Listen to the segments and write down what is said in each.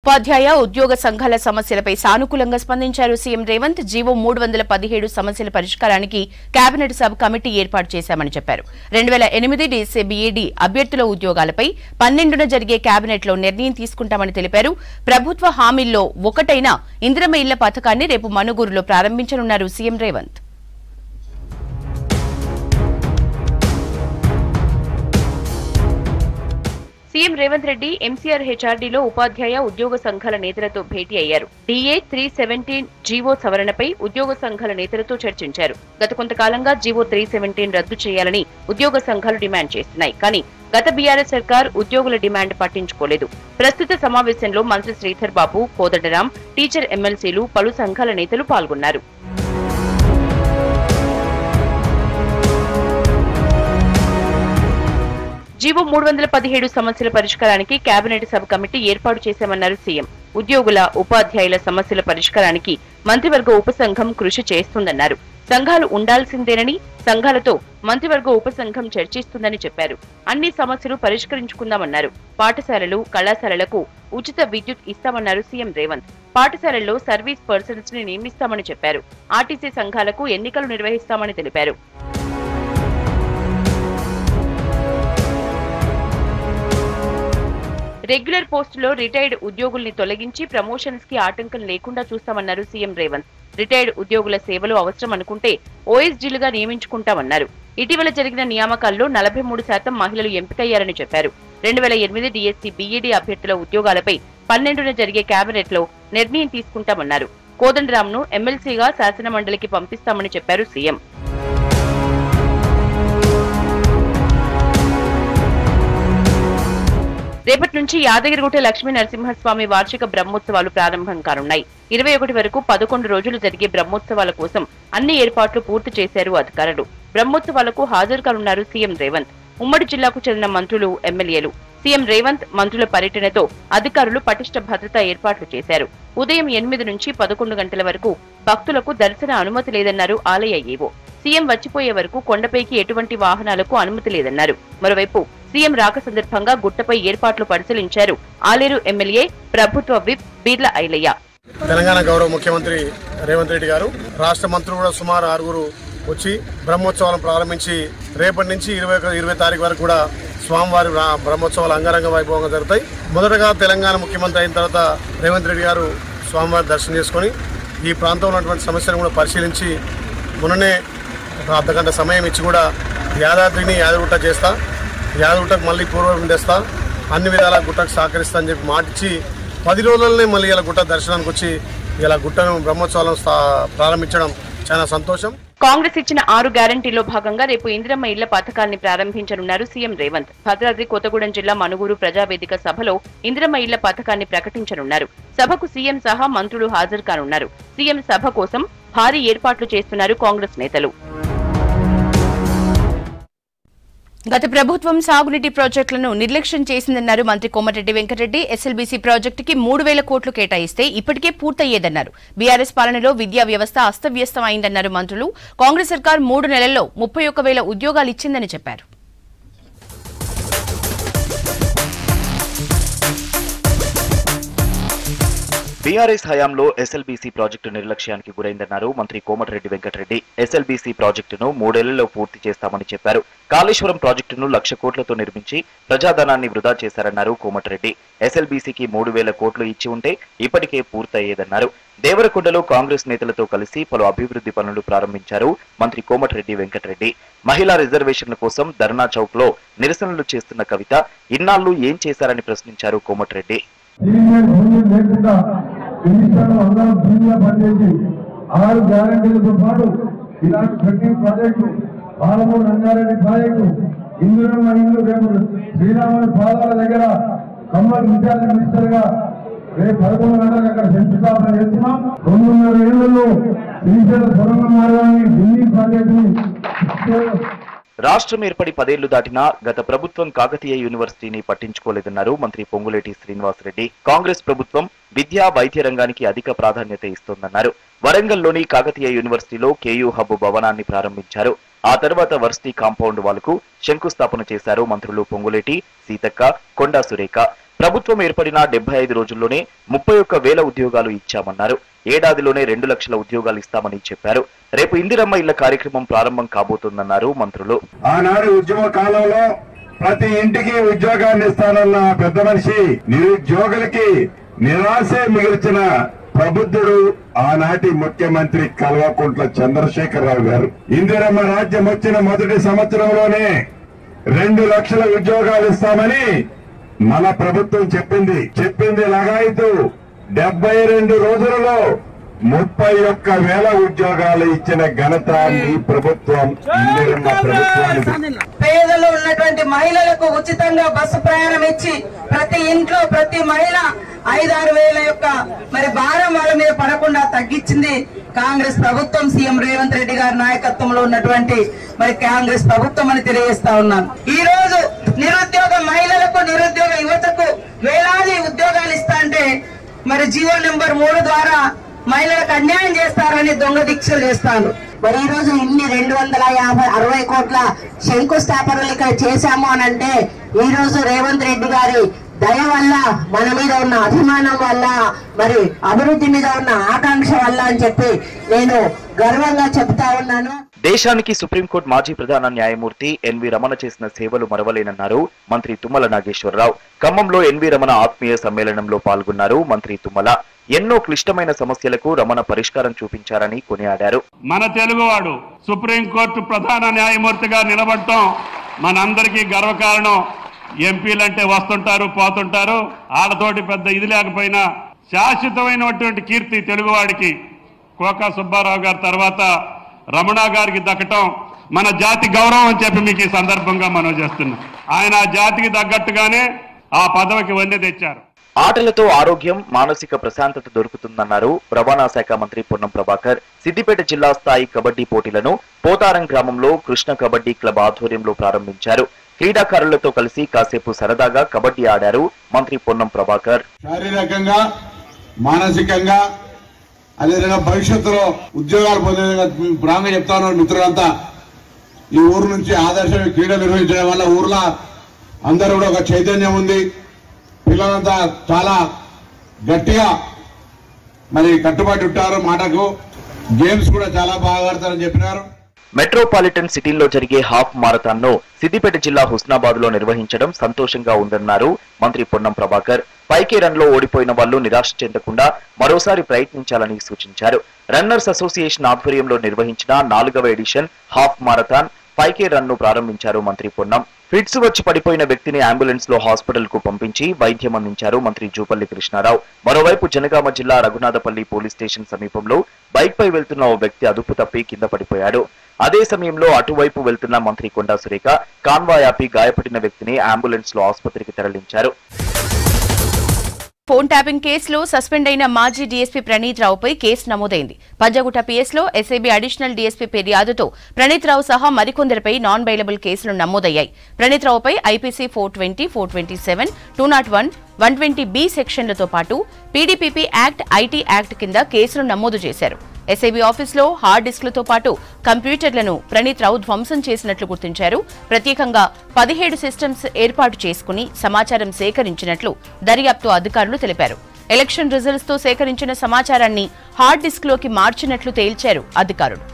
ఉపాధ్యాయ ఉద్యోగ సంఘాల సమస్యలపై సానుకూలంగా స్పందించారు సీఎం రేవంత్. జీవో 317 సమస్యల పరిష్కారానికి కేబినెట్ సబ్ కమిటీ ఏర్పాటు చేశామని చెప్పారు. 2008 డీఎస్సీ బీఈడీ అభ్యర్థుల ఉద్యోగాలపై 12న జరిగే కేబినెట్లో నిర్ణయం తీసుకుంటామని తెలిపారు. ప్రభుత్వ హామీల్లో ఒకటైన ఇందిరమ్మ ఇళ్ల పథకాన్ని రేపు మనుగూరులో ప్రారంభించనున్నారు CM Revanth. CM Revanth Reddy MCR హెచ్ఆర్డీలో ఉపాధ్యాయ ఉద్యోగ సంఘాల నేతలతో భేటీ అయ్యారు. DA 317 జీవో సవరణపై ఉద్యోగ సంఘాల నేతలతో చర్చించారు. గత కొంతకాలంగా జీవో 317 రద్దు చేయాలని ఉద్యోగ సంఘాలు డిమాండ్ చేస్తున్నాయి. కానీ గత బీఆర్ఎస్ సర్కార్ ఉద్యోగుల డిమాండ్ పట్టించుకోలేదు. ప్రస్తుత సమావేశంలో మంత్రి శ్రీధర్ బాబు, కోదండరాం, టీచర్ ఎమ్మెల్సీలు, పలు సంఘాల నేతలు పాల్గొన్నారు. జీవో 317 సమస్యల పరిష్కారానికి కేబినెట్ సబ్ కమిటీ ఏర్పాటు చేశామన్నారు సీఎం. ఉద్యోగుల, ఉపాధ్యాయుల సమస్యల పరిష్కారానికి మంత్రివర్గ ఉపసంఘం కృషి చేస్తుందన్నారు. సంఘాలు ఉండాల్సిందేనని, సంఘాలతో మంత్రివర్గ ఉపసంఘం చర్చిస్తుందని చెప్పారు. అన్ని సమస్యలు పరిష్కరించుకుందామన్నారు. పాఠశాలలు, కళాశాలలకు ఉచిత విద్యుత్ ఇస్తామన్నారు సీఎం రేవంత్. పాఠశాలల్లో సర్వీస్ పర్సన్స్ ని నియమిస్తామని చెప్పారు. ఆర్టీసీ సంఘాలకు ఎన్నికలు నిర్వహిస్తామని తెలిపారు. రెగ్యులర్ పోస్టులో రిటైర్డ్ ఉద్యోగుల్ని తొలగించి ప్రమోషన్స్ కి ఆటంకం లేకుండా చూస్తామన్నారు సీఎం రేవంత్. రిటైర్డ్ ఉద్యోగుల సేవలు అవసరం అనుకుంటే ఓఎస్డీలుగా నియమించుకుంటామన్నారు. ఇటీవల జరిగిన నియామకాల్లో 43% మహిళలు ఎంపికయ్యారని చెప్పారు. 2008 డీఎస్సీ బీఈడీ అభ్యర్థుల ఉద్యోగాలపై 12న జరిగే కేబినెట్ లో నిర్ణయం తీసుకుంటామన్నారు. కోదండరాంను ఎమ్మెల్సీగా శాసనమండలికి పంపిస్తామని చెప్పారు సీఎం. రేపటి నుంచి యాదగిరిగుట్ట లక్ష్మీ నరసింహస్వామి వార్షిక బ్రహ్మోత్సవాలు ప్రారంభం కానున్నాయి. 21 వరకు 11 రోజులు జరిగే బ్రహ్మోత్సవాల కోసం అన్ని ఏర్పాట్లు పూర్తి చేశారు అధికారులు. బ్రహ్మోత్సవాలకు హాజరు కానున్నారు సీఎం రేవంత్. ఉమ్మడి జిల్లాకు చెందిన మంత్రులు, ఎమ్మెల్యేలు. సీఎం రేవంత్ మంత్రుల పర్యటనతో అధికారులు పటిష్ట భద్రతా ఏర్పాట్లు చేశారు. ఉదయం 8 నుంచి 11 గంటల వరకు భక్తులకు దర్శన అనుమతి లేదన్నారు ఆలయ ఈవో. సీఎం వచ్చిపోయే వరకు కొండపైకి ఎటువంటి వాహనాలకు అనుమతి లేదన్నారు. మరోవైపు సీఎం రాక సందర్భంగా గుట్టపై ఏర్పాట్లు పరిశీలించారు ఆలేరు ఎమ్మెల్యే, ప్రభుత్వ విప్ బీర్ల ఐలయ్య. తెలంగాణ గౌరవ ముఖ్యమంత్రి రేవంత్ రెడ్డి గారు, రాష్ట్ర మంత్రులు కూడా సుమారు 6 వచ్చి బ్రహ్మోత్సవాలను ప్రారంభించి రేపటి నుంచి 20 తారీఖు వరకు కూడా స్వామివారి బ్రహ్మోత్సవాలు అంగరంగ వైభవంగా జరుగుతాయి. మొదటగా తెలంగాణ ముఖ్యమంత్రి అయిన తర్వాత రేవంత్ రెడ్డి గారు స్వామివారి దర్శనం చేసుకుని ఈ ప్రాంతంలో ఉన్నటువంటి సమస్యలను కూడా పరిశీలించి మొన్ననే ఒక అర్ధగంట సమయం ఇచ్చి కూడా యాదాద్రిని యాదగిరిగుట్ట చేస్తా, యాదగిరిగుట్టకు మళ్ళీ పూర్వం తెస్తా, అన్ని విధాల గుట్టకు సహకరిస్తా అని చెప్పి మాటిచ్చి 10 రోజులనే మళ్ళీ ఇలా గుట్ట దర్శనానికి వచ్చి ఇలా గుట్టను బ్రహ్మోత్సవాలను ప్రారంభించడం చాలా సంతోషం. కాంగ్రెస్ ఇచ్చిన 6 గ్యారంటీలో భాగంగా రేపు ఇందిరమ్మ ఇళ్ల పథకాన్ని ప్రారంభించనున్నారు సీఎం రేవంత్. భద్రాద్రి కొత్తగూడెం జిల్లా మనుగూరు ప్రజావేదిక సభలో ఇందిరమ్మ ఇళ్ల పథకాన్ని ప్రకటించనున్నారు. సభకు సీఎం సహా మంత్రులు హాజరు కానున్నారు. సీఎం సభ కోసం భారీ ఏర్పాట్లు చేస్తున్నారు కాంగ్రెస్ నేతలు. గత ప్రభుత్వం సాగునీటి ప్రాజెక్టులను నిర్లక్ష్యం చేసిందన్నారు మంత్రి కోమటిరెడ్డి వెంకటరెడ్డి. ఎస్ఎల్బీసీ ప్రాజెక్టుకి 3000 కోట్లు కేటాయిస్తే ఇప్పటికే పూర్తయ్యేదన్నారు. బీఆర్ఎస్ పాలనలో విద్యా వ్యవస్థ అస్తవ్యస్తం అయిందన్నారు మంత్రులు. కాంగ్రెస్ సర్కార్ 3 నెలల్లో 31,000 ఉద్యోగాలు ఇచ్చిందని చెప్పారు. బీఆర్ఎస్ హయాంలో ఎస్ఎల్బీసీ ప్రాజెక్టు నిర్లక్ష్యానికి గురైందన్నారు మంత్రి కోమటిరెడ్డి వెంకటరెడ్డి. ఎస్ఎల్బీసీ ప్రాజెక్టును 3 ఏళ్లలో పూర్తి చేస్తామని చెప్పారు. కాళేశ్వరం ప్రాజెక్టును 1,00,000 కోట్లతో నిర్మించి ప్రజాధనాన్ని వృధా చేశారన్నారు కోమటిరెడ్డి. ఎస్ఎల్బీసీకి 3,000 కోట్లు ఇచ్చి ఉంటే ఇప్పటికే పూర్తయ్యేదన్నారు. దేవరకొండలో కాంగ్రెస్ నేతలతో కలిసి పలు అభివృద్ధి పనులు ప్రారంభించారు మంత్రి కోమటిరెడ్డి వెంకటరెడ్డి. మహిళా రిజర్వేషన్ల కోసం ధర్నా చౌక్ లో నిరసనలు చేస్తున్న కవిత ఇన్నాళ్లు ఏం చేశారని ప్రశ్నించారు కోమటిరెడ్డి. అందరం భూమిగా పనిచేసి 6 గ్యారంటీలతో పాటు ఇలాంటి ప్రతి ప్రాజెక్టు, పాలమూరు రంగారెడ్డి ప్రాజెక్టు, ఇందిరమ్మ ఇల్లు రేపు శ్రీరాముని పాదాల దగ్గర ఖమ్మం ఇన్ఛార్జ్ మినిస్టర్ గా రేపు 11 గంటలకు అక్కడ శంకుస్థాపన చేస్తున్నాం. 2.5 ఏళ్లలో శ్రీశైల సొరంగ మార్గాన్ని, ఢిల్లీ ప్రాజెక్టుని రాష్ట్రం ఏర్పడి 10 ఏళ్లు దాటినా గత ప్రభుత్వం కాకతీయ యూనివర్సిటీని పట్టించుకోలేదన్నారు మంత్రి పొంగులేటి శ్రీనివాసరెడ్డి. కాంగ్రెస్ ప్రభుత్వం విద్యా వైద్య రంగానికి అధిక ప్రాధాన్యత ఇస్తోందన్నారు. వరంగల్లోని కాకతీయ యూనివర్సిటీలో కేయూ హబ్ భవనాన్ని ప్రారంభించారు. ఆ తర్వాత వర్సిటీ కాంపౌండ్ వాల్కు శంకుస్థాపన చేశారు మంత్రులు పొంగులేటి, సీతక్క, కొండా సురేఖ. ప్రభుత్వం ఏర్పడిన 75 రోజుల్లోనే 31,000 ఉద్యోగాలు ఇచ్చామన్నారు. ఏడాదిలోనే 2 లక్షల ఉద్యోగాలు ఇస్తామని చెప్పారు. రేపు ఇందిరమ్మ ఇళ్ల కార్యక్రమం ప్రారంభం కాబోతోందన్నారు మంత్రులు. ఆనాడు ఉద్యమ కాలంలో ప్రతి ఇంటికి ఉద్యోగాన్ని ఇస్తానన్న పెద్ద మనిషి నిరుద్యోగులకి నిరాశే మిగిల్చిన ప్రబుద్ధుడు ఆనాటి ముఖ్యమంత్రి కల్వకుంట్ల చంద్రశేఖరరావు గారు. ఇందిరమ్మ రాజ్యం వచ్చిన మొదటి సంవత్సరంలోనే 2 లక్షల ఉద్యోగాలు ఇస్తామని మన ప్రభుత్వం చెప్పింది లగాయితూ 72 రోజులలో 31,000 ఉద్యోగాలు ఇచ్చిన ఘనత మీ ప్రభుత్వం, ఇందిరమ్మ ప్రభుత్వానికి. పేదలు ఉన్నటువంటి మహిళలకు ఉచితంగా బస్సు ప్రయాణం ఇచ్చి ప్రతి ఇంట్లో ప్రతి మహిళ 5-6 వేల యొక్క భారం వాళ్ళ మీద పడకుండా తగ్గించింది కాంగ్రెస్ ప్రభుత్వం, సీఎం రేవంత్ రెడ్డి గారి నాయకత్వంలో ఉన్నటువంటి కాంగ్రెస్ ప్రభుత్వం అని తెలియజేస్తా ఉన్నాను. ఈ రోజు నిరుద్యోగ మహిళలకు, నిరుద్యోగ యువతకు వేలాది ఉద్యోగాలు ఇస్తా అంటే జీవో నెంబర్ 3 ద్వారా మహిళలకు అన్యాయం చేస్తారని దొంగ దీక్షలు చేస్తాను. ఈ రోజు ఇన్ని 260 కోట్ల శంకుస్థాపనలు ఇక్కడ చేశాము అని అంటే ఈ రోజు రేవంత్ రెడ్డి గారి దయ వల్ల, మన మీద ఉన్న అభిమానం వల్ల, అభివృద్ధి మీద ఉన్న ఆకాంక్ష వల్ల అని చెప్పి నేను గర్వంగా చెప్తా ఉన్నాను. దేశానికి సుప్రీంకోర్టు మాజీ ప్రధాన న్యాయమూర్తి ఎన్వి రమణ చేసిన సేవలు మరవలేనన్నారు మంత్రి తుమ్మల నాగేశ్వరరావు. ఖమ్మంలో ఎన్వి రమణ ఆత్మీయ సమ్మేళనంలో పాల్గొన్నారు మంత్రి తుమ్మల. ఎన్నో క్లిష్టమైన సమస్యలకు రమణ పరిష్కారం చూపించారని కొనియాడారు. మన తెలుగువాడు సుప్రీంకోర్టు ప్రధాన న్యాయమూర్తిగా నిలబడటం మనందరికీ గర్వకారణం. ఎంపీలంటే వస్తుంటారు, పోతుంటారు, ఆడతోటి పెద్ద ఇది లేకపోయినా శాశ్వతమైనటువంటి కీర్తి తెలుగువాడికి కోకా సుబ్బారావు గారి తర్వాత రమణ గారికి దక్కటం మన జాతి గౌరవం అని చెప్పి మీకు ఈ సందర్భంగా మనం చేస్తున్నాం. ఆయన ఆ జాతికి తగ్గట్టుగానే ఆ పదవికి వన్నె తెచ్చారు. ఆటలతో ఆరోగ్యం, మానసిక ప్రశాంతత దొరుకుతుందన్నారు రవాణా శాఖ మంత్రి పొన్నం ప్రభాకర్. సిద్దిపేట జిల్లా స్థాయి కబడ్డీ పోటీలను పోతారం గ్రామంలో కృష్ణ కబడ్డీ క్లబ్ ఆధ్వర్యంలో ప్రారంభించారు. క్రీడాకారులతో కలిసి కాసేపు సరదాగా కబడ్డీ ఆడారు మంత్రి పొన్నం ప్రభాకర్. శారీరకంగా, మానసికంగా, అదేవిధంగా భవిష్యత్తులో ఉద్యోగాలు పొందే ప్రాంగంగా చెప్తా ఉన్నారు మిత్రులంతా. ఈ ఊరు నుంచి ఆదర్శ క్రీడలు నిర్వహించడం వల్ల ఊర్లో అందరూ కూడా ఒక చైతన్యం ఉంది. పిల్లలంతా చాలా గట్టిగా కట్టుబడి ఉంటారు. మాటకు గేమ్స్ కూడా చాలా బాగా ఆడతారని చెప్పినారు. మెట్రోపాలిటన్ సిటీల్లో జరిగే హాఫ్ మారథాన్ ను సిద్దిపేట జిల్లా హుస్నాబాద్ లో నిర్వహించడం సంతోషంగా ఉందన్నారు మంత్రి పొన్నం ప్రభాకర్. పైకే రన్ లో ఓడిపోయిన వాళ్లు నిరాశ చెందకుండా మరోసారి ప్రయత్నించాలని సూచించారు. రన్నర్స్ అసోసియేషన్ ఆధ్వర్యంలో నిర్వహించిన 4వ ఎడిషన్ హాఫ్ మారథాన్ పైకే రన్ ను ప్రారంభించారు మంత్రి పొన్నం. ఫిట్స్ వచ్చి పడిపోయిన వ్యక్తిని అంబులెన్స్ లో హాస్పిటల్ కు పంపించి వైద్యం అందించారు మంత్రి జూపల్లి కృష్ణారావు. మరోవైపు జనగామ జిల్లా రఘునాథపల్లి పోలీస్ స్టేషన్ సమీపంలో బైక్ పై వెళ్తున్న ఓ వ్యక్తి అదుపు తప్పి కింద పడిపోయాడు. అదే సమయంలో అటువైపు వెళ్తున్న మంత్రి కొండా సురేఖ కాన్వాయ్ ఆపి గాయపడిన వ్యక్తిని అంబులెన్స్ లో ఆసుపత్రికి తరలించారు. ఫోన్ ట్యాపింగ్ కేసులో సస్పెండ్ అయిన మాజీ డీఎస్పీ ప్రణీత్ రావుపై కేసు నమోదైంది. పంజాగుట్ట పీఎస్లో ఎస్ఐబీ అడిషనల్ డీఎస్పీ ఫిర్యాదుతో ప్రణీత్ రావు సహా మరికొందరిపై నాన్ బెయిలబుల్ కేసులు నమోదయ్యాయి. ప్రణీత్ రావుపై ఐపీసీ 420, 427, 201, 120B సెక్షన్లతో పాటు పీడీపీపీ యాక్ట్, ఐటీ యాక్ట్ కింద కేసులు నమోదు చేశారు. ఎస్ఐబీ ఆఫీసులో హార్డ్ డిస్క్లతో పాటు కంప్యూటర్లను ప్రణీత్ రావు ధ్వంసం చేసినట్లు గుర్తించారు. ప్రత్యేకంగా 17 సిస్టమ్స్ ఏర్పాటు చేసుకుని సమాచారం సేకరించినట్లు దర్యాప్తు అధికారులు తెలిపారు. ఎలక్షన్ రిజల్ట్స్ తో సేకరించిన సమాచారాన్ని హార్డ్ డిస్క్ లోకి మార్చినట్లు తేల్చారు అధికారులు.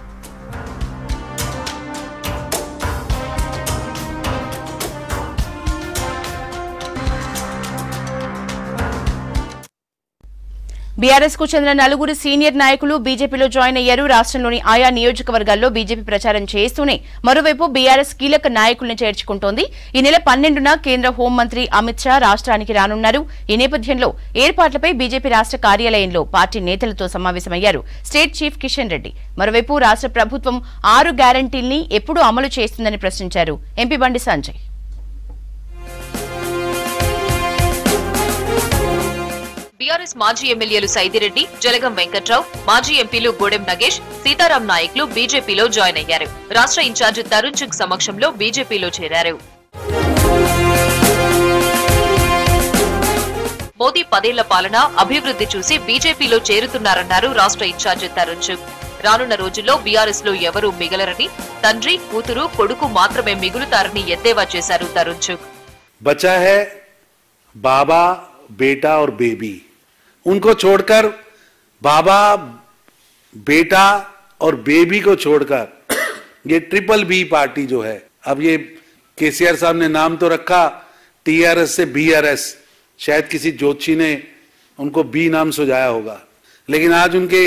బీఆర్ఎస్ కు చెందిన 4 సీనియర్ నాయకులు బీజేపీలో జాయిన్ అయ్యారు. రాష్ట్రంలోని ఆయా నియోజకవర్గాల్లో బీజేపీ ప్రచారం చేస్తూనే మరోవైపు బీఆర్ఎస్ కీలక నాయకుల్ని చేర్చుకుంటోంది. ఈ నెల 12న కేంద్ర హోంమంత్రి అమిత్ షా రాష్ట్రానికి రానున్నారు. ఈ నేపథ్యంలో ఏర్పాట్లపై బీజేపీ రాష్ట్ర కార్యాలయంలో పార్టీ నేతలతో సమావేశమయ్యారు స్టేట్ చీఫ్ కిషన్ రెడ్డి. మరోవైపు రాష్ట్ర ప్రభుత్వం 6 గ్యారంటీల్ని ఎప్పుడు అమలు చేస్తుందని ప్రశ్నించారు ఎంపీ బండి సంజయ్. బీఆర్ఎస్ మాజీ ఎమ్మెల్యేలు సైదిరెడ్డి, జలగం వెంకట్రావు, మాజీ ఎంపీలు గూడెం నగేష్, సీతారాం నాయకులు బీజేపీలో జాయిన్ అయ్యారు. రాష్ట్ర ఇన్ఛార్జ్ తరుణ్ చుగ్ సమక్షంలో బీజేపీలో చేరారు. మోదీ 10 ఏళ్ల పాలన అభివృద్ధి చూసి బీజేపీలో చేరుతున్నారన్నారు రాష్ట్ర ఇన్ఛార్జి తరుణ్ చుగ్. రానున్న రోజుల్లో బీఆర్ఎస్ లో ఎవరూ మిగలరని, తండ్రి, కూతురు, కొడుకు మాత్రమే మిగులుతారని ఎద్దేవా చేశారు తరుణ్ చుగ్. बचा है बाबा, बेटा और बेबी. उनको छोड़कर बाबा, बेटा और बेबी को छोड़कर ये ट्रिपल बी पार्टी जो है, अब ये केसीआर साहब ने नाम तो रखा टीआरएस से बीआरएस, शायद किसी ज्योतिषी ने उनको बी नाम सुझाया होगा, लेकिन आज उनके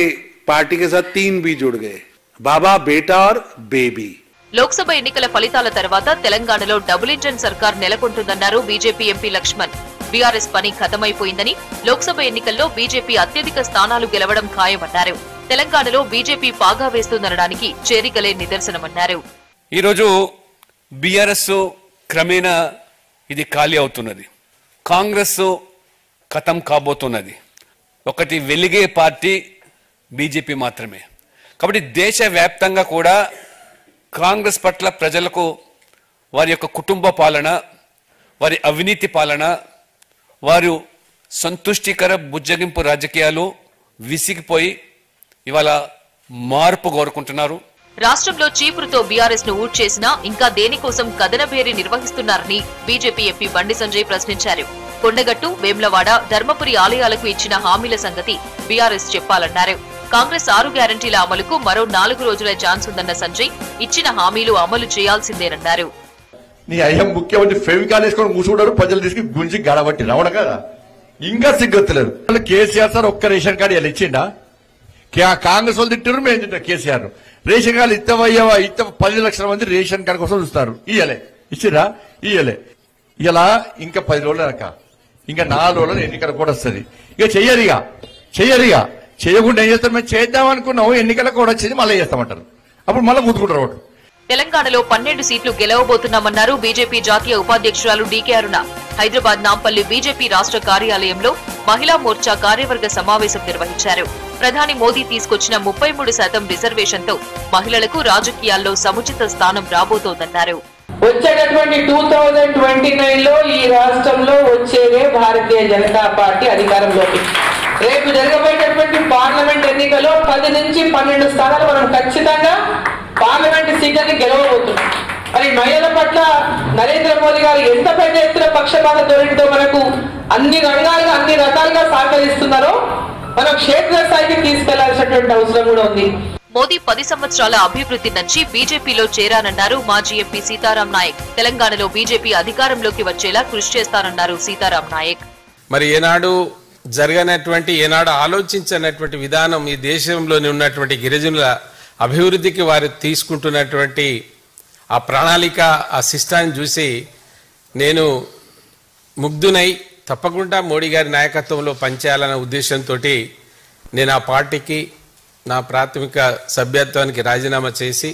पार्टी के साथ 3 बी जुड़ गए, बाबा, बेटा और बेबी. లోక్సభ ఎన్నికల ఫలితాల తర్వాత తెలంగాణలో డబుల్ ఇంజన్ సర్కార్ నెలకొంటుందన్నారు బీజేపీ ఎంపీ లక్ష్మణ్. బీఆర్ఎస్ పని ఖతమైపోయిందని, లోక్సభ ఎన్నికల్లో బీజేపీ అత్యధిక స్థానాలు గెలవడం ఖాయమన్నారు. తెలంగాణలో బీజేపీ పాగా వేస్తుందనడానికి చేరికలే నిదర్శనమన్నారు. ఈరోజు బీఆర్ఎస్ క్రమేణా ఇది ఖాళీ అవుతున్నది. కాంగ్రెస్ ఖతం కాబోతున్నది. ఒకటి వెలిగే పార్టీ బీజేపీ మాత్రమే. కాబట్టి దేశవ్యాప్తంగా కూడా కాంగ్రెస్ పట్ల ప్రజలకు వారి యొక్క కుటుంబ పాలన, వారి అవినీతి పాలన, వారు సంతుష్టికర బుజ్జగింపు రాజకీయాలు విసిగిపోయి ఇవాళ మార్పు కోరుకుంటున్నారు. రాష్ట్రంలో చీపురుతో బీఆర్ఎస్ ను ఊడ్చేసినా ఇంకా దేనికోసం కదనభేరి నిర్వహిస్తున్నారని బీజేపీ ఎంపీ బండి సంజయ్ ప్రశ్నించారు. కొండగట్టు, వేమ్లవాడ, ధర్మపురి ఆలయాలకు ఇచ్చిన హామీల సంగతి బీఆర్ఎస్ చెప్పాలన్నారు. కాంగ్రెస్ 6 గ్యారంటీల అమలుకు మరో 4 రోజుల ఛాన్స్ ఉందన్న సంజయ్ ఇచ్చిన హామీలు అమలు చేయాల్సిందేనన్నారు. నీ అయ్యం ముఖ్యమంత్రి ఫెవికాల్ వేసుకొని కూర్చుంటారు, ప్రజలు తీసుకు గుంజి గడబట్టి రావడం కదా, ఇంకా సిగ్గొత్తలేరు. కేసీఆర్ సార్ ఒక్క రేషన్ కార్డు ఇలా ఇచ్చిండా? కాంగ్రెస్ వాళ్ళు తింటారు, మేము తింటాం కేసీఆర్. రేషన్ కార్డు ఇత్తవయ్యవా, 10 లక్షల మంది రేషన్ కార్డు కోసం చూస్తారు. ఇయ్యలే, ఇచ్చిరా ఇయ్యలే. ఇలా ఇంకా 10 రోజులు రక, ఇంకా 4 రోజులు ఎన్నికల కూడా వస్తుంది. ఇక చెయ్యరిగా చేయకుండా ఏం చేస్తారు? మేము చేద్దాం అనుకున్నాం, ఎన్నికలకు కూడా వచ్చేది మళ్ళీ చేస్తామంటారు. అప్పుడు మళ్ళీ గుర్తుకుంటారు ఓటు. తెలంగాణలో 12 సీట్లు గెలవబోతున్నామన్నారు బీజేపీ జాతీయ ఉపాధ్యక్షురాలు డీకే అరుణ. హైదరాబాద్ నాంపల్లి బీజేపీ రాష్ట్ర కార్యాలయంలో మహిళా మోర్చా కార్యవర్గ సమావేశం నిర్వహించారు. ప్రధాని మోదీ తీసుకొచ్చిన 33% రిజర్వేషన్తో మహిళలకు రాజకీయాల్లో సముచిత స్థానం రాబోతోందన్నారు. వచ్చేటటువంటి 2029లో ఈ రాష్ట్రంలో వచ్చేదే భారతీయ జనతా పార్టీ అధికారంలోకి. రేపు జరగబోయేటటువంటి పార్లమెంట్ ఎన్నికలో 10 నుంచి 12 స్థానాలు మనం ఖచ్చితంగా పార్లమెంట్ సీట్లని గెలవబోతున్నాం. మరి మహిళల పట్ల నరేంద్ర మోదీ గారు ఎంత పెద్ద ఎత్తున పక్షపాత ధోరణితో మనకు అన్ని రంగాలుగా అన్ని రకాలుగా సహకరిస్తున్నారో మనం క్షేత్రస్థాయికి తీసుకెళ్లాల్సినటువంటి అవసరం కూడా ఉంది. మోదీ 10 సంవత్సరాల అభివృద్ధి నుంచి బీజేపీలో చేరానన్నారు మాజీ ఎంపీ సీతారాం నాయక్. తెలంగాణలో బీజేపీ అధికారంలోకి వచ్చేలా కృషి చేస్తానన్నారు సీతారాం నాయక్. మరి ఏనాడు జరగనటువంటి, ఏనాడు ఆలోచించినటువంటి విధానం, ఈ దేశంలోని ఉన్నటువంటి గిరిజనుల అభివృద్ధికి వారు తీసుకుంటున్నటువంటి ఆ ప్రణాళిక, ఆ సిస్టాన్ని చూసి నేను ముగ్ధునై తప్పకుండా మోడీ గారి నాయకత్వంలో పనిచేయాలన్న ఉద్దేశంతో నేను ఆ పార్టీకి నా ప్రాథమిక సభ్యత్వానికి రాజీనామా చేసి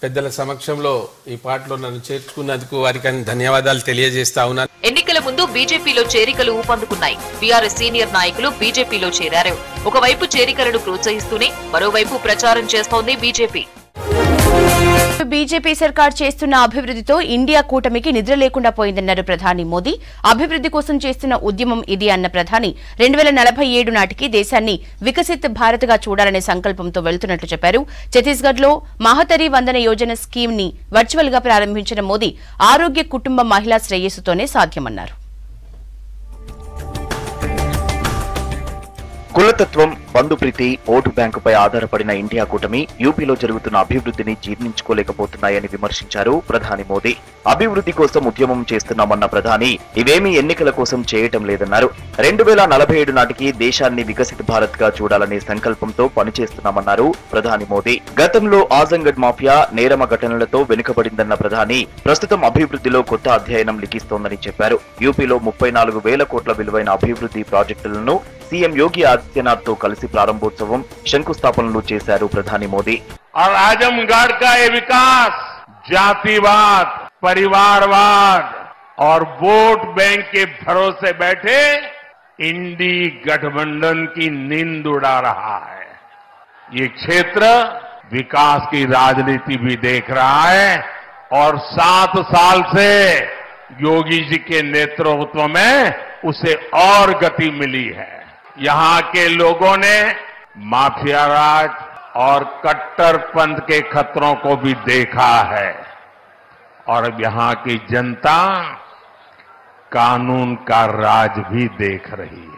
పెద్దల సమక్షంలో ఈ పార్టీలో నన్ను చేర్చుకున్నందుకు వారికి ధన్యవాదాలు తెలియజేస్తా ఉన్నాను. ఎన్నికల ముందు బీజేపీలో చేరికలు ఊపందుకున్నాయి. బీఆర్ఎస్ సీనియర్ నాయకులు బీజేపీలో చేరారు. ఒకవైపు చేరికలను ప్రోత్సహిస్తూనే మరోవైపు ప్రచారం చేస్తోంది బీజేపీ. బీజేపీ సర్కార్ చేస్తున్న అభివృద్ధితో ఇండియా కూటమికి నిద్ర లేకుండా పోయిందన్నారు ప్రధాని మోదీ. అభివృద్ధి కోసం చేస్తున్న ఉద్యమం ఇది అన్న ప్రధాని 2047 నాటికి దేశాన్ని వికసిత్ భారత్ గా చూడాలనే సంకల్పంతో వెళ్తున్నట్లు చెప్పారు. ఛత్తీస్గఢ్ లో మహతరి వందన యోజన స్కీమ్ ని వర్చువల్ గా ప్రారంభించిన మోదీ ఆరోగ్య, కుటుంబ, మహిళా శ్రేయస్సుతోనే సాధ్యమన్నారు. కులతత్వం, బంధుప్రీతి, ఓటు బ్యాంకుపై ఆధారపడిన ఇండియా కూటమి యూపీలో జరుగుతున్న అభివృద్ధిని జీర్ణించుకోలేకపోతున్నాయని విమర్శించారు ప్రధాని మోదీ. అభివృద్ధి కోసం ఉద్యమం చేస్తున్నామన్న ప్రధాని ఇవేమీ ఎన్నికల కోసం చేయటం లేదన్నారు. 2047 నాటికి దేశాన్ని వికసిత భారత్ గా చూడాలనే సంకల్పంతో పనిచేస్తున్నామన్నారు ప్రధాని మోదీ. గతంలో ఆజంగఢ్ మాఫియా నేరమ ఘటనలతో వెనుకబడిందన్న ప్రధాని ప్రస్తుతం అభివృద్ధిలో కొత్త అధ్యయనం లిఖిస్తోందని చెప్పారు. యూపీలో 34,000 కోట్ల విలువైన అభివృద్ధి ప్రాజెక్టులను సీఎం యోగి ఆదిత్యనాథ్ తో కలిసి ప్రారంభోత్సవం, శంకుస్థాపనలు చేశారు ప్రధాని మోదీ. और आजमगढ़ का ये विकास जातिवाद, परिवारवाद और वोट बैंक के भरोसे बैठे इंडी गठबंधन की नींद उड़ा रहा है. ये क्षेत्र विकास की राजनीति भी देख रहा है और 7 साल से योगी जी के नेतृत्व में उसे और गति मिली है। यहाँ के लोगों ने माफिया राज और कट्टरपंथ के खतरों को भी देखा है और अब यहाँ की जनता कानून का राज भी देख रही है।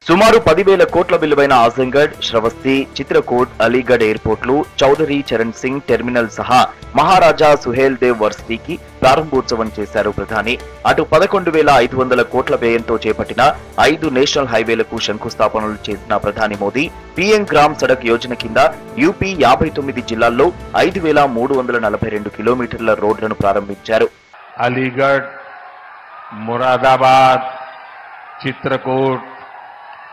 సుమారు 10,000 కోట్ల విలువైన ఆజంగఢ్, శ్రవస్తి, చిత్రకూట్, అలీగఢ్ ఎయిర్పోర్ట్లు, చౌదరి చరణ్ సింగ్ టెర్మినల్ సహా మహారాజా సుహేల్ దేవ్ వర్సిటీకి ప్రారంభోత్సవం చేశారు ప్రధాని. అటు 11,500 కోట్ల వ్యయంతో చేపట్టిన 5 నేషనల్ హైవేలకు శంకుస్థాపనలు చేసిన ప్రధాని మోదీ పీఎం గ్రామ్ సడక్ యోజన కింద యూపీ 59 జిల్లాల్లో 5,342 కిలోమీటర్ల రోడ్లను ప్రారంభించారు. अलीगढ़, मुरादाबाद, चित्रकूट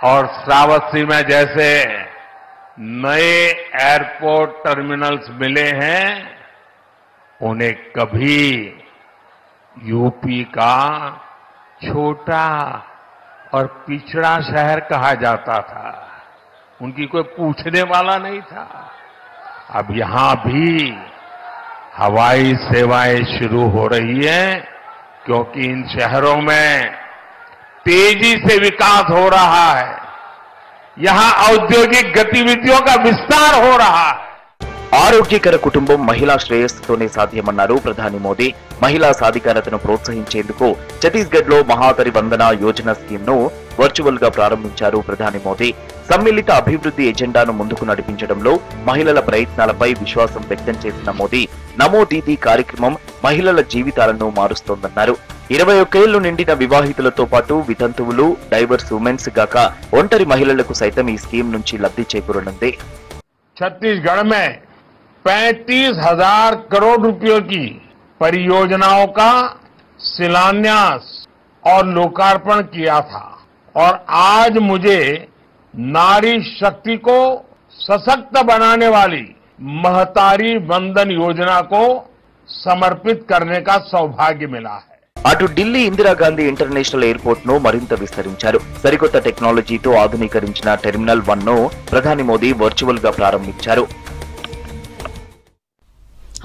और श्रावस्ती में जैसे नए एयरपोर्ट टर्मिनल्स मिले हैं, उन्हें कभी यूपी का छोटा और पिछड़ा शहर कहा जाता था। उनकी कोई पूछने वाला नहीं था। अब यहां भी हवाई सेवाएं शुरू हो रही हैं, क्योंकि इन शहरों में तेजी से विकास हो रहा है। यहां औद्योगिक गतिविधियों का विस्तार हो रहा है। ఆరోగ్యకర కుటుంబం మహిళా శ్రేయస్సుతోనే సాధ్యమన్నారు ప్రధాని మోదీ. మహిళా సాధికారతను ప్రోత్సహించేందుకు ఛత్తీస్గఢ్ లో మహాతరి వందన యోజన స్కీమ్ ను వర్చువల్ గా ప్రారంభించారు ప్రధాని మోదీ. సమ్మిళిత అభివృద్ధి ఎజెండాను ముందుకు నడిపించడంలో మహిళల ప్రయత్నాలపై విశ్వాసం వ్యక్తం చేసిన మోదీ నమో దీదీ కార్యక్రమం మహిళల జీవితాలను మారుస్తోందన్నారు. 21 ఏళ్లు నిండిన వివాహితులతో పాటు వితంతువులు, డైవర్స్ ఉమెన్స్ గాక ఒంటరి మహిళలకు సైతం ఈ స్కీమ్ నుంచి లబ్ధి చేకూరనుంది. छत्तीसगढ़ में 35,000 करोड़ रुपयों की परियोजनाओं का शिलान्यास और लोकार्पण किया था और आज मुझे नारी शक्ति को सशक्त बनाने वाली महतारी वंदन योजना को समर्पित करने का सौभाग्य मिला है. అటు ఢిల్లీ ఇందిరాగాంధీ ఇంటర్నేషనల్ ఎయిర్పోర్ట్ ను మరింత విస్తరించారు. సరికొత్త టెక్నాలజీతో ఆధునీకరించిన టెర్మినల్ 1 ను ప్రధాని మోదీ వర్చువల్ గా ప్రారంభించారు.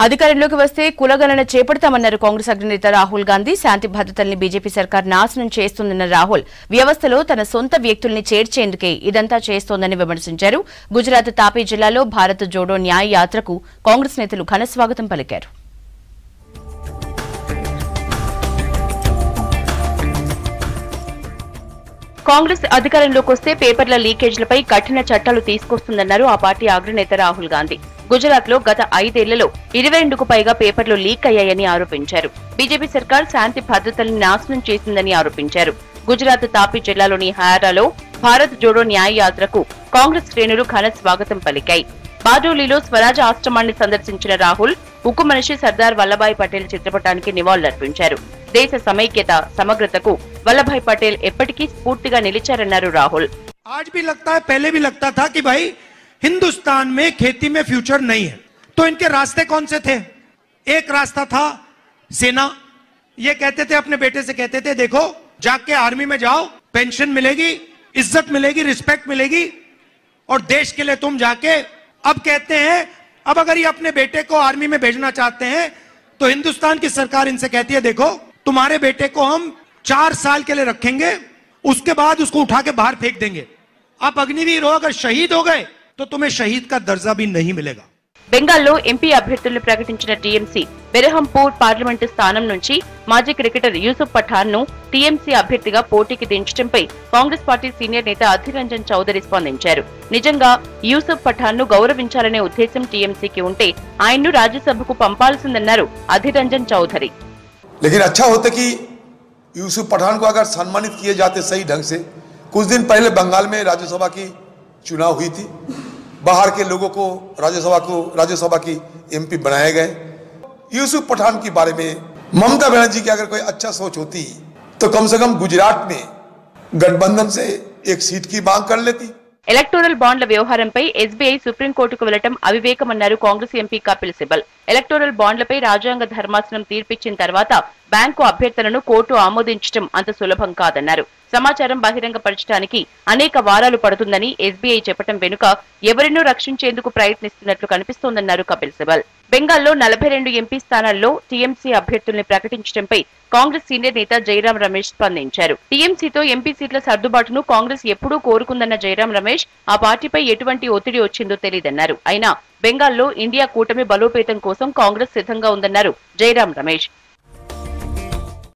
అధికారంలోకి వస్తే కులగణన చేపడతామన్నారు కాంగ్రెస్ అగ్రనేత రాహుల్ గాంధీ. శాంతి భద్రతల్ని బీజేపీ సర్కార్ నాశనం చేస్తుందన్న రాహుల్ వ్యవస్థలో తన సొంత వ్యక్తుల్ని చేర్చేందుకే ఇదంతా చేస్తోందని విమర్శించారు. గుజరాత్ తాపీ జిల్లాలో భారత్ జోడో న్యాయ యాత్రకు కాంగ్రెస్ నేతలు ఘన స్వాగతం పలికారు. కాంగ్రెస్ అధికారంలోకి వస్తే పేపర్ల లీకేజీలపై కఠిన చట్టాలు తీసుకొస్తుందన్నారు ఆ పార్టీ అగ్రనేత రాహుల్ గాంధీ. గుజరాత్ లో గత 5 ఏళ్లలో 22కు పైగా పేపర్లు లీక్ అయ్యాయని ఆరోపించారు. బీజేపీ సర్కార్ శాంతి భద్రతల్ని నాశనం చేసిందని ఆరోపించారు. గుజరాత్ తాపీ జిల్లాలోని హారాలో భారత్ జోడో న్యాయ యాత్రకు కాంగ్రెస్ శ్రేణులు ఘన స్వాగతం పలికాయి. బార్డోలీలో స్వరాజ ఆశ్రమాన్ని సందర్శించిన రాహుల్ ఉక్కు మనిషి సర్దార్ వల్లభాయ్ పటేల్ చిత్రపటానికి నివాళులర్పించారు. దేశ సమైక్యత, సమగ్రతకు వల్లభాయ్ పటేల్ ఎప్పటికీ స్ఫూర్తిగా నిలిచారన్నారు రాహుల్. आज भी लगता है, पहले भी लगता था कि भाई हिंदुस्तान में खेती में फ्यूचर नहीं है, तो इनके रास्ते कौन से थे? एक रास्ता था सेना. ये कहते थे, अपने बेटे से कहते थे, देखो जाके आर्मी में जाओ, पेंशन मिलेगी, इज्जत मिलेगी, रिस्पेक्ट मिलेगी और देश के लिए तुम जाके. अब कहते हैं, अब अगर ये अपने बेटे को आर्मी में भेजना चाहते हैं तो हिंदुस्तान की सरकार इनसे कहती है, देखो तुम्हारे बेटे को हम 4 साल के लिए रखेंगे, उसके बाद उसको उठा के बाहर फेंक देंगे. आप अग्निवीर हो, अगर शहीद हो गए तो तुम्हें शहीद का दर्जा भी नहीं मिलेगा. బెంగాల్లో ఎంపీ అభ్యర్థులను ప్రకటించిన టీఎంసీ బెరహంపూర్ పార్లమెంటు స్థానం నుంచి మాజీ క్రికెటర్ యూసుఫ్ పఠాన్ ను టీఎంసీ అభ్యర్థిగా పోటీకి దించడంపై కాంగ్రెస్ పార్టీ సీనియర్ నేత అధీర్ రంజన్ చౌదరి స్పందించారు. నిజంగా యూసుఫ్ పఠాన్ ను గౌరవించాలనే ఉద్దేశం టీఎంసీకి ఉంటే ఆయన్ను రాజ్యసభకు పంపాల్సిందన్నారు అధీర్ రంజన్ చౌదరి. लेकिन अच्छा होता कि यूसुफ पठान को अगर सम्मानित किए जाते सही ढंग से. कुछ दिन पहले बंगाल में राज्यसभा की चुनाव हुई थी, बाहर के लोगों को राज्यसभा की एमपी बनाए गए. यूसुफ पठान के बारे में ममता बनर्जी की अगर कोई अच्छा सोच होती तो कम से कम गुजरात में गठबंधन से एक सीट की मांग कर लेती. ఎలక్టోరల్ బాండ్ల వ్యవహారంపై ఎస్బీఐ సుప్రీంకోర్టుకు వెళ్లడం అవివేకమన్నారు కాంగ్రెస్ ఎంపీ కపిల్ సిబల్. ఎలక్టోరల్ బాండ్లపై రాజ్యాంగ ధర్మాసనం తీర్పిచ్చిన తర్వాత బ్యాంకు అభ్యర్థనను కోర్టు ఆమోదించడం అంత సులభం కాదన్నారు. సమాచారం బహిరంగపరచడానికి అనేక వారాలు పడుతుందని ఎస్బీఐ చెప్పడం వెనుక ఎవరినో రక్షించేందుకు ప్రయత్నిస్తున్నట్లు కనిపిస్తోందన్నారు కపిల్ సిబల్. బెంగాల్లో 42 ఎంపీ స్థానాల్లో టీఎంసీ అభ్యర్థుల్ని ప్రకటించడంపై కాంగ్రెస్ సీనియర్ నేత జైరాం రమేష్ స్పందించారు. టీఎంసీతో ఎంపీ సీట్ల సర్దుబాటును కాంగ్రెస్ ఎప్పుడూ కోరుకుందన్న జైరాం రమేష్ ఆ పార్టీపై ఎటువంటి ఒత్తిడి వచ్చిందో తెలియదన్నారు. అయినా బెంగాల్లో ఇండియా కూటమి బలోపేతం కోసం కాంగ్రెస్ సిద్ధంగా ఉందన్నారు జైరాం రమేష్.